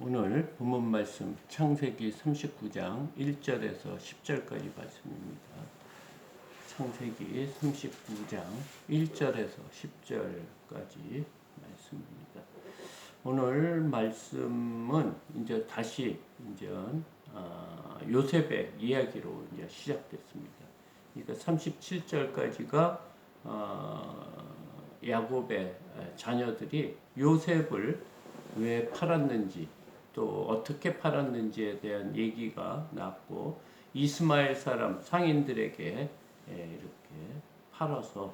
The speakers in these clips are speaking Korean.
오늘 본문 말씀 창세기 39장 1절에서 10절까지 말씀입니다. 창세기 39장 1절에서 10절까지 말씀입니다. 오늘 말씀은 이제 다시 요셉의 이야기로 이제 시작됐습니다. 그러니까 37절까지가 야곱의 자녀들이 요셉을 왜 팔았는지 또 어떻게 팔았는지에 대한 얘기가 나왔고, 이스마엘 사람 상인들에게 이렇게 팔아서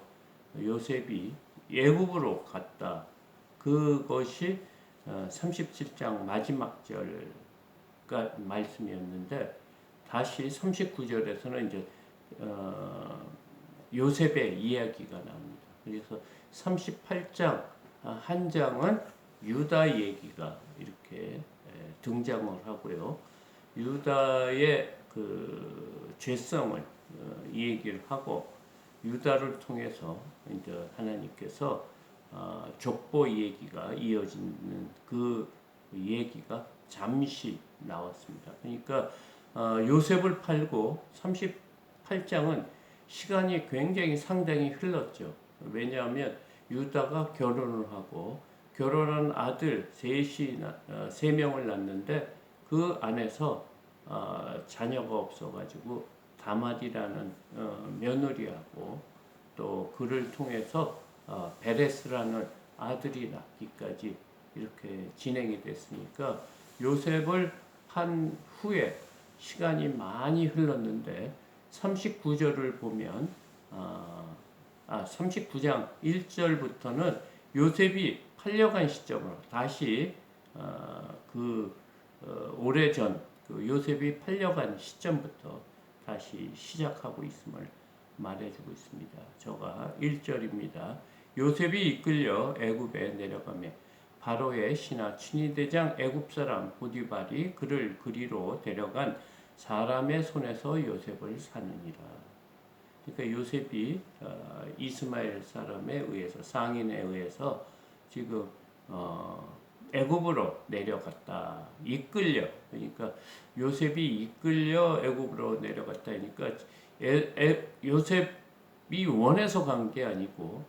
요셉이 애굽으로 갔다. 그것이 37장 마지막 절가 말씀이었는데, 다시 39절에서는 이제 요셉의 이야기가 나옵니다. 그래서 38장 한 장은 유다 얘기가 이렇게 등장을 하고요. 유다의 그 죄성을 얘기를 하고, 유다를 통해서 이제 하나님께서 족보 얘기가 이어지는 그 얘기가 잠시 나왔습니다. 그러니까 요셉을 팔고 38장은 시간이 굉장히 상당히 흘렀죠. 왜냐하면 유다가 결혼을 하고 결혼한 아들 세 명을 낳는데, 그 안에서 자녀가 없어가지고 다말이라는 며느리하고 또 그를 통해서 베레스라는 아들이 낳기까지 이렇게 진행이 됐으니까, 요셉을 판 후에 시간이 많이 흘렀는데 39절을 보면 39장 1절부터는 요셉이 팔려간 시점으로 다시 오래전 그 요셉이 팔려간 시점부터 다시 시작하고 있음을 말해주고 있습니다. 저가 1절입니다. 요셉이 이끌려 애굽에 내려가며 바로의 신하 친위대장 애굽 사람 보디발이 그를 그리로 데려간 사람의 손에서 요셉을 사느니라. 그러니까 요셉이 이스마엘 사람에 의해서, 상인에 의해서 지금 애굽으로 내려갔다. 이끌려. 그러니까 요셉이 이끌려 애굽으로 내려갔다. 그러니까 요셉이 원해서 간 게 아니고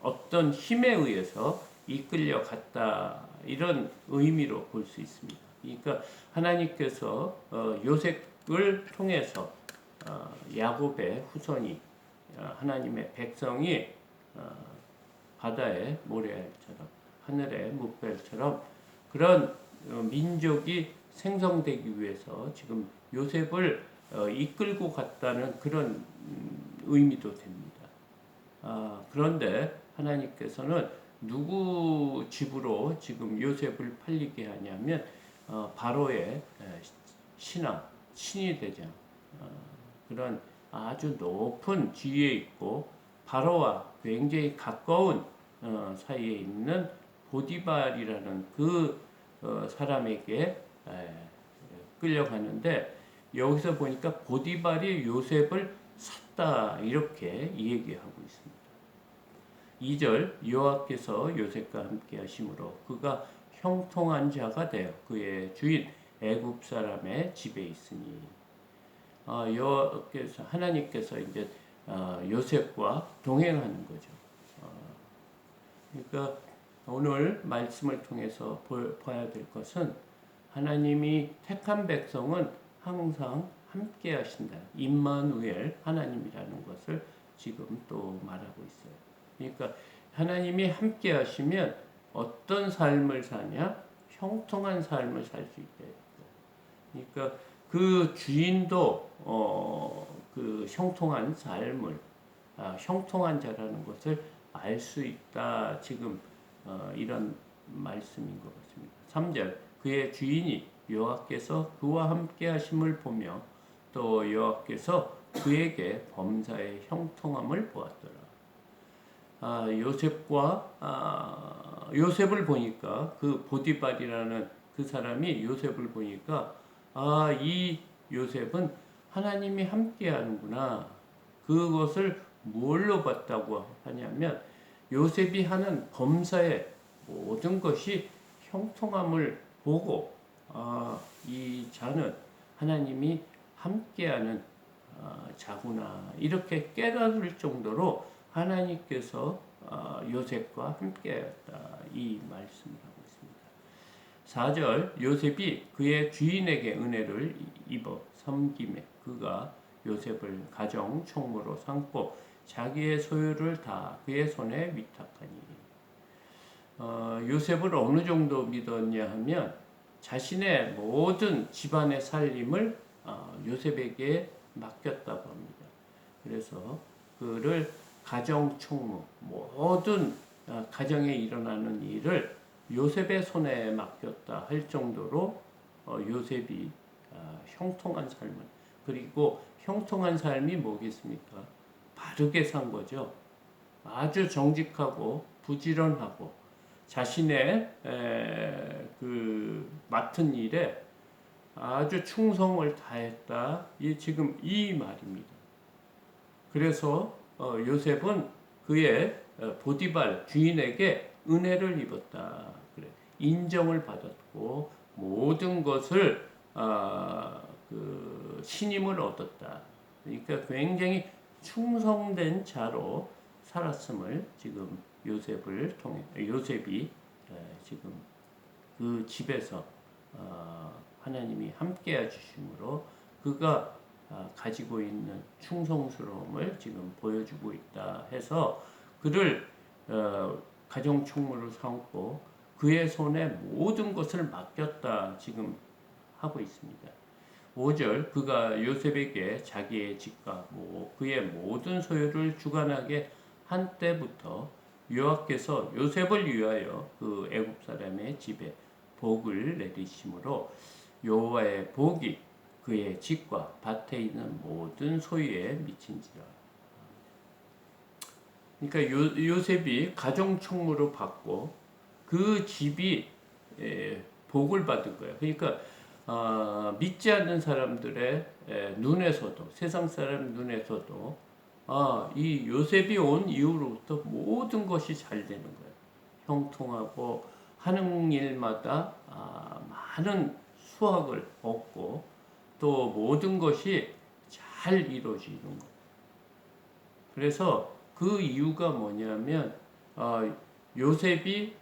어떤 힘에 의해서 이끌려 갔다. 이런 의미로 볼 수 있습니다. 그러니까 하나님께서 요셉을 통해서 야곱의 후손이, 하나님의 백성이 바다의 모래알처럼 하늘의 뭇별처럼 그런 민족이 생성되기 위해서 지금 요셉을 이끌고 갔다는 그런 의미도 됩니다. 그런데 하나님께서는 누구 집으로 지금 요셉을 팔리게 하냐면 바로의 신하, 친위대장, 그런 아주 높은 지위에 있고 바로와 굉장히 가까운 사이에 있는 보디발이라는 그 사람에게 끌려가는데, 여기서 보니까 보디발이 요셉을 샀다 이렇게 얘기하고 있습니다. 2절, 여호와께서 요셉과 함께 하심으로 그가 형통한 자가 되어 그의 주인 애굽 사람의 집에 있으니, 여호와께서, 하나님께서 이제 요셉과 동행하는 거죠. 그러니까 오늘 말씀을 통해서 봐야 될 것은, 하나님이 택한 백성은 항상 함께 하신다. 임마누엘, 하나님이라는 것을 지금 또 말하고 있어요. 그러니까 하나님이 함께 하시면 어떤 삶을 사냐? 형통한 삶을 살 수 있다. 그러니까 그 주인도 그 형통한 삶을, 형통한 자라는 것을 알 수 있다. 지금 이런 말씀인 것 같습니다. 3절, 그의 주인이 여호와께서 그와 함께 하심을 보며 또 여호와께서 그에게 범사의 형통함을 보았더라. 요셉을 보니까, 그 보디발이라는 그 사람이 요셉을 보니까, 이 요셉은 하나님이 함께 하는구나. 그것을 뭘로 봤다고 하냐면, 요셉이 하는 범사의 모든 것이 형통함을 보고 이 자는 하나님이 함께하는 자구나 이렇게 깨달을 정도로 하나님께서 요셉과 함께하였다 이 말씀을 하고 있습니다. 4절 요셉이 그의 주인에게 은혜를 입어 섬김에 그가 요셉을 가정 총무로 삼고 자기의 소유를 다 그의 손에 위탁하니. 요셉을 어느 정도 믿었냐 하면 자신의 모든 집안의 살림을 요셉에게 맡겼다고 합니다. 그래서 그를 가정 총무, 모든 가정에 일어나는 일을 요셉의 손에 맡겼다 할 정도로 요셉이 형통한 삶을, 그리고 형통한 삶이 뭐겠습니까? 바르게 산 거죠. 아주 정직하고 부지런하고 자신의 그 맡은 일에 아주 충성을 다했다. 지금 이 말입니다. 그래서 요셉은 그의 보디발 주인에게 은혜를 입었다. 그래. 인정을 받았고 모든 것을 그 신임을 얻었다. 그러니까 굉장히 충성된 자로 살았음을 지금 요셉이 지금 그 집에서 하나님이 함께해 주심으로 그가 가지고 있는 충성스러움을 지금 보여주고 있다 해서 그를 가정 총무로 삼고 그의 손에 모든 것을 맡겼다 지금 하고 있습니다. 5절 그가 요셉에게 자기의 집과 그의 모든 소유를 주관하게 한 때부터 여호와께서 요셉을 위하여 그 애굽 사람의 집에 복을 내리심으로 여호와의 복이 그의 집과 밭에 있는 모든 소유에 미친지라. 그러니까 요셉이 가정 총무로 받고 그 집이 복을 받은 거예요. 그러니까 믿지 않는 사람들의 눈에서도 세상 사람 눈에서도 이 요셉이 온 이후로부터 모든 것이 잘 되는 거예요. 형통하고 하는 일마다 많은 수확을 얻고 또 모든 것이 잘 이루어지는 거예요. 그래서 그 이유가 뭐냐면 요셉이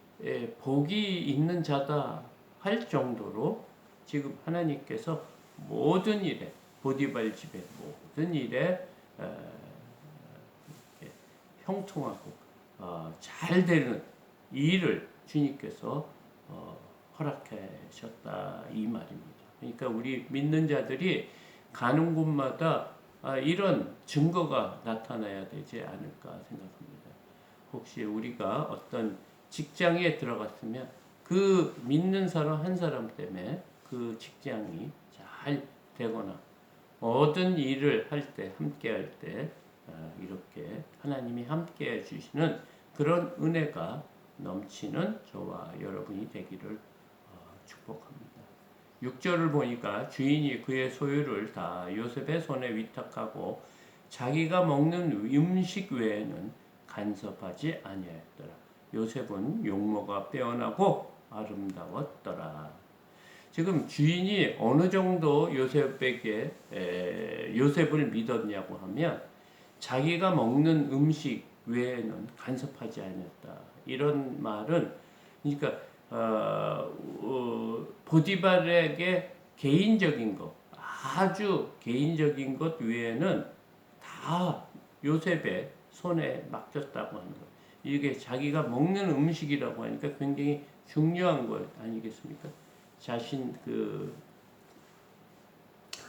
복이 있는 자다 할 정도로 지금 하나님께서 모든 일에 보디발 집의 모든 일에 형통하고 잘 되는 일을 주님께서 허락하셨다 이 말입니다. 그러니까 우리 믿는 자들이 가는 곳마다 이런 증거가 나타나야 되지 않을까 생각합니다. 혹시 우리가 어떤 직장에 들어갔으면 그 믿는 사람 한 사람 때문에 그 직장이 잘 되거나 모든 일을 할 때 함께 할 때 이렇게 하나님이 함께 해주시는 그런 은혜가 넘치는 저와 여러분이 되기를 축복합니다. 6절을 보니까 주인이 그의 소유를 다 요셉의 손에 위탁하고 자기가 먹는 음식 외에는 간섭하지 아니하였더라. 요셉은 용모가 빼어나고 아름다웠더라. 지금 주인이 어느 정도 요셉을 믿었냐고 하면 자기가 먹는 음식 외에는 간섭하지 않았다. 이런 말은 그러니까 보디발에게 개인적인 것, 아주 개인적인 것 외에는 다 요셉의 손에 맡겼다고 하는 거예요. 이게 자기가 먹는 음식이라고 하니까 굉장히 중요한 것 아니겠습니까? 자신 그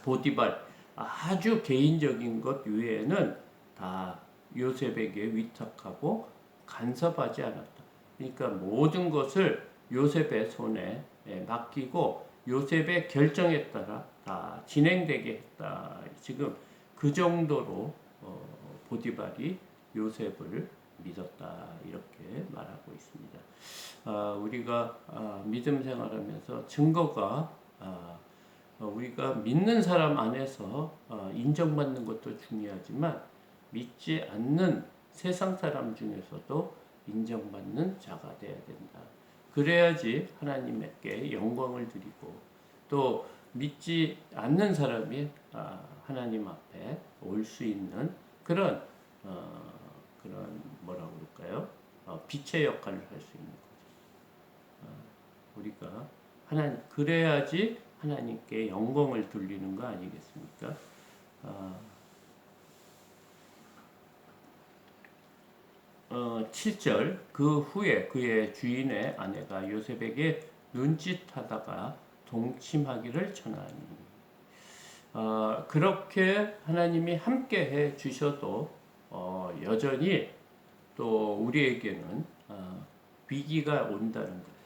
보디발 아주 개인적인 것 외에는 다 요셉에게 위탁하고 간섭하지 않았다. 그러니까 모든 것을 요셉의 손에 맡기고 요셉의 결정에 따라 다 진행되게 했다. 지금 그 정도로 보디발이 요셉을 믿었다 이렇게 말하고 있습니다. 우리가 믿음 생활하면서 증거가 우리가 믿는 사람 안에서 인정받는 것도 중요하지만 믿지 않는 세상 사람 중에서도 인정받는 자가 되어야 된다. 그래야지 하나님께 영광을 드리고 또 믿지 않는 사람이 하나님 앞에 올 수 있는 그런 뭐라고 그럴까요? 빛의 역할을 할 수 있는 거죠. 우리가 그래야지 하나님께 영광을 돌리는 거 아니겠습니까? 7절 그 후에 그의 주인의 아내가 요셉에게 눈짓하다가 동침하기를 청하니 그렇게 하나님이 함께 해 주셔도 여전히 또 우리에게는 위기가 온다는 거예요.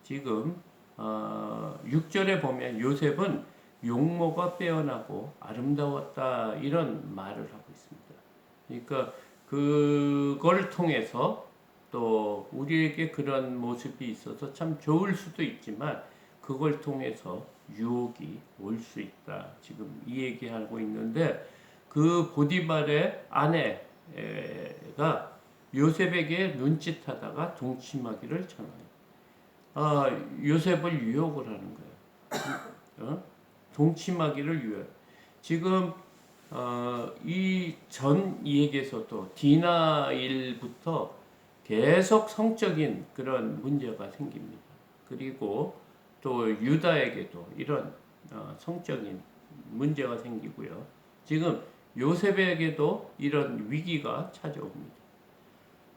지금 6절에 보면 요셉은 용모가 빼어나고 아름다웠다 이런 말을 하고 있습니다. 그러니까 그걸 통해서 또 우리에게 그런 모습이 있어서 참 좋을 수도 있지만 그걸 통해서 유혹이 올 수 있다. 지금 이 얘기하고 있는데 그 보디발의 아내가 요셉에게 눈짓하다가 동침하기를 청하니 요셉을 유혹을 하는 거예요. 동침하기를 유혹. 지금 이 전 이야기에서도 디나일부터 계속 성적인 그런 문제가 생깁니다. 그리고 또 유다에게도 이런 성적인 문제가 생기고요. 지금 요셉에게도 이런 위기가 찾아옵니다.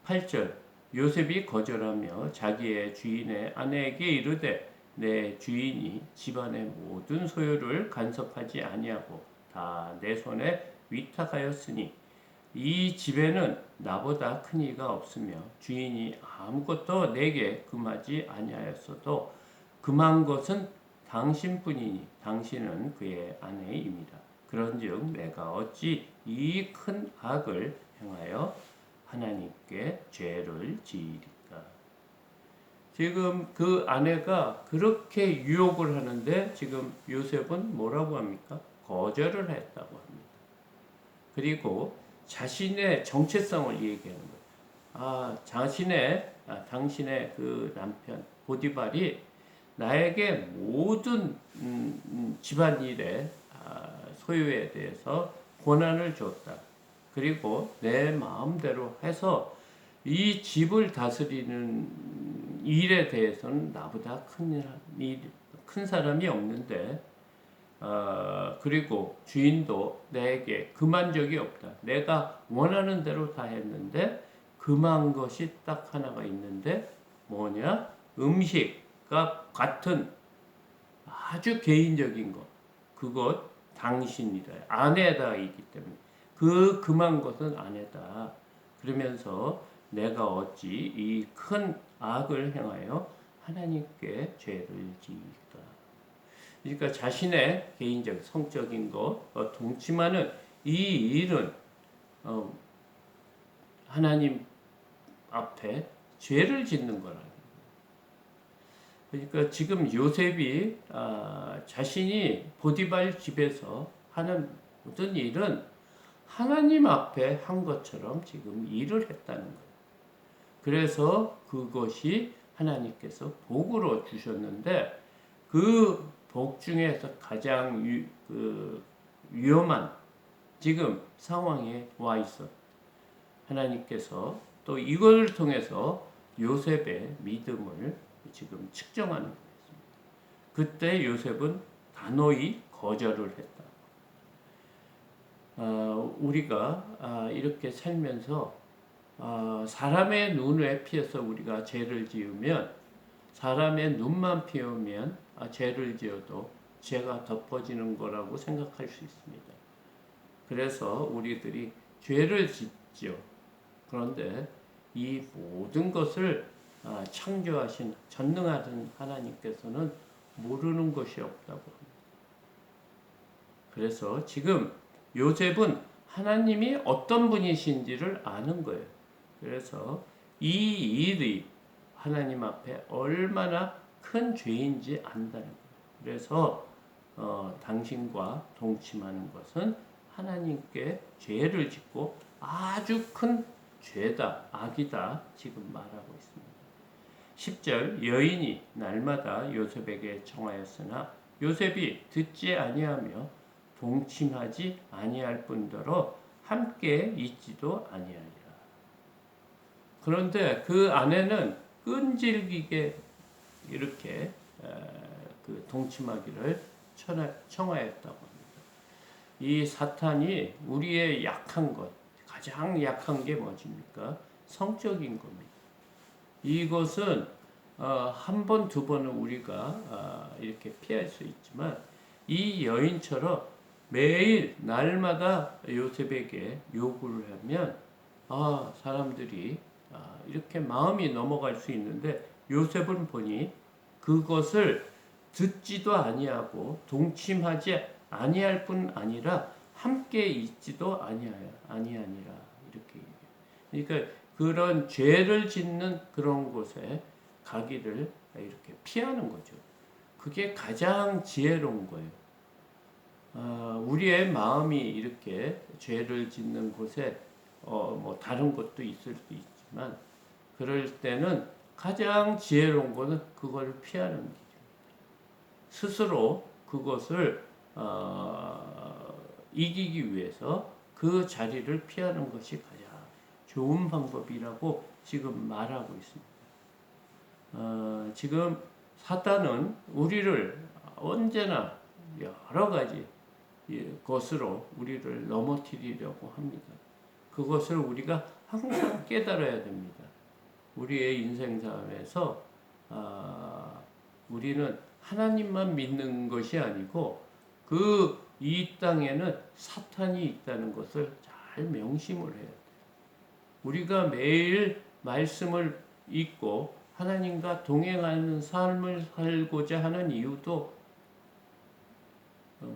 8절 요셉이 거절하며 자기의 주인의 아내에게 이르되 내 주인이 집안의 모든 소유를 간섭하지 아니하고 다 내 손에 위탁하였으니 이 집에는 나보다 큰 이가 없으며 주인이 아무것도 내게 금하지 아니하였어도 금한 것은 당신뿐이니 당신은 그의 아내입니다. 그런즉 내가 어찌 이 큰 악을 행하여 하나님께 죄를 지으리까. 지금 그 아내가 그렇게 유혹을 하는데 지금 요셉은 뭐라고 합니까? 거절을 했다고 합니다. 그리고 자신의 정체성을 얘기하는 거예요. 당신의 그 남편 보디발이 나에게 모든 집안일의 소유에 대해서 권한을 줬다. 그리고 내 마음대로 해서 이 집을 다스리는 일에 대해서는 나보다 큰 사람이 없는데 그리고 주인도 내게 금한 적이 없다. 내가 원하는 대로 다 했는데 금한 것이 딱 하나가 있는데 뭐냐? 음식과 같은 아주 개인적인 것. 그것 당신이다. 아내다이기 때문에 금한 것은 아내다. 그러면서 내가 어찌 이 큰 악을 행하여 하나님께 죄를 지을까. 그러니까 자신의 개인적 성적인 것 동침하는 이 일은 하나님 앞에 죄를 짓는 거라는 거예요. 그러니까 지금 요셉이 자신이 보디발 집에서 하는 모든 일은 하나님 앞에 한 것처럼 지금 일을 했다는 거예요. 그래서 그것이 하나님께서 복으로 주셨는데 그 복 중에서 가장 위험한 지금 상황에 와 있어. 하나님께서 또 이걸 통해서 요셉의 믿음을 지금 측정하는 거였습니다. 그때 요셉은 단호히 거절을 했다. 우리가 이렇게 살면서 사람의 눈에 피해서 우리가 죄를 지으면 사람의 눈만 피우면 죄를 지어도 죄가 덮어지는 거라고 생각할 수 있습니다. 그래서 우리들이 죄를 짓죠. 그런데 이 모든 것을 창조하신 전능하신 하나님께서는 모르는 것이 없다고 합니다. 그래서 지금 요셉은 하나님이 어떤 분이신지를 아는 거예요. 그래서 이 일이 하나님 앞에 얼마나 큰 죄인지 안다는 거예요. 그래서 당신과 동침하는 것은 하나님께 죄를 짓고 아주 큰 죄다, 악이다 지금 말하고 있습니다. 10절 여인이 날마다 요셉에게 청하였으나 요셉이 듣지 아니하며 동침하지 아니할 뿐더러 함께 있지도 아니하니라. 그런데 그 아내는 끈질기게 이렇게 그 동침하기를 청하였다고 합니다. 이 사탄이 우리의 약한 것, 가장 약한 게 뭐십니까? 성적인 겁니다. 이것은 한 번, 두 번은 우리가 이렇게 피할 수 있지만 이 여인처럼 매일 날마다 요셉에게 요구를 하면 사람들이 이렇게 마음이 넘어갈 수 있는데 요셉은 보니 그것을 듣지도 아니하고 동침하지 아니할 뿐 아니라 함께 있지도 아니하니라 이렇게 얘기해요. 그러니까 그런 죄를 짓는 그런 곳에 가기를 이렇게 피하는 거죠. 그게 가장 지혜로운 거예요. 우리의 마음이 이렇게 죄를 짓는 곳에 뭐 다른 것도 있을 수 있지만 그럴 때는 가장 지혜로운 것은 그걸 피하는 길입니다. 스스로 그것을 이기기 위해서 그 자리를 피하는 것이 가장 좋은 방법이라고 지금 말하고 있습니다. 지금 사탄은 우리를 언제나 여러 가지 것으로 우리를 넘어뜨리려고 합니다. 그것을 우리가 항상 깨달아야 됩니다. 우리의 인생 삶에서 우리는 하나님만 믿는 것이 아니고 이 땅에는 사탄이 있다는 것을 잘 명심을 해야 돼요. 우리가 매일 말씀을 읽고 하나님과 동행하는 삶을 살고자 하는 이유도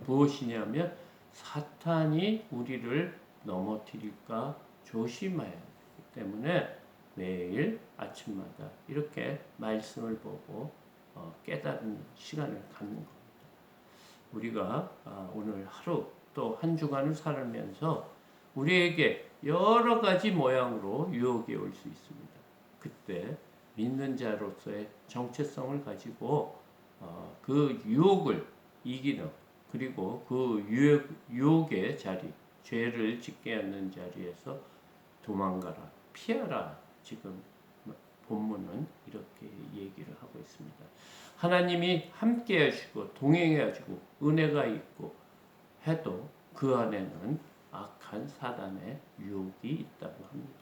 무엇이냐면 사탄이 우리를 넘어뜨릴까 조심해야 하기 때문에 매일 아침마다 이렇게 말씀을 보고 깨달은 시간을 갖는 겁니다. 우리가 오늘 하루 또 한 주간을 살면서 우리에게 여러 가지 모양으로 유혹이 올 수 있습니다. 그때 믿는 자로서의 정체성을 가지고 그 유혹을 이기는 그리고 그 유혹의 자리, 죄를 짓게 하는 자리에서 도망가라, 피하라. 지금 본문은 이렇게 얘기를 하고 있습니다. 하나님이 함께 하시고 동행해 가지고 은혜가 있고 해도 그 안에는 악한 사단의 유혹이 있다고 합니다.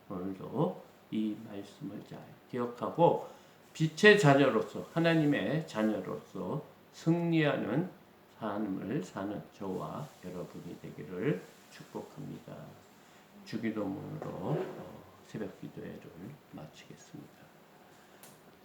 오늘도 이 말씀을 잘 기억하고 빛의 자녀로서 하나님의 자녀로서 승리하는 삶을 사는 저와 여러분이 되기를 축복합니다. 주기도문으로 새벽 기도회를 마치겠습니다.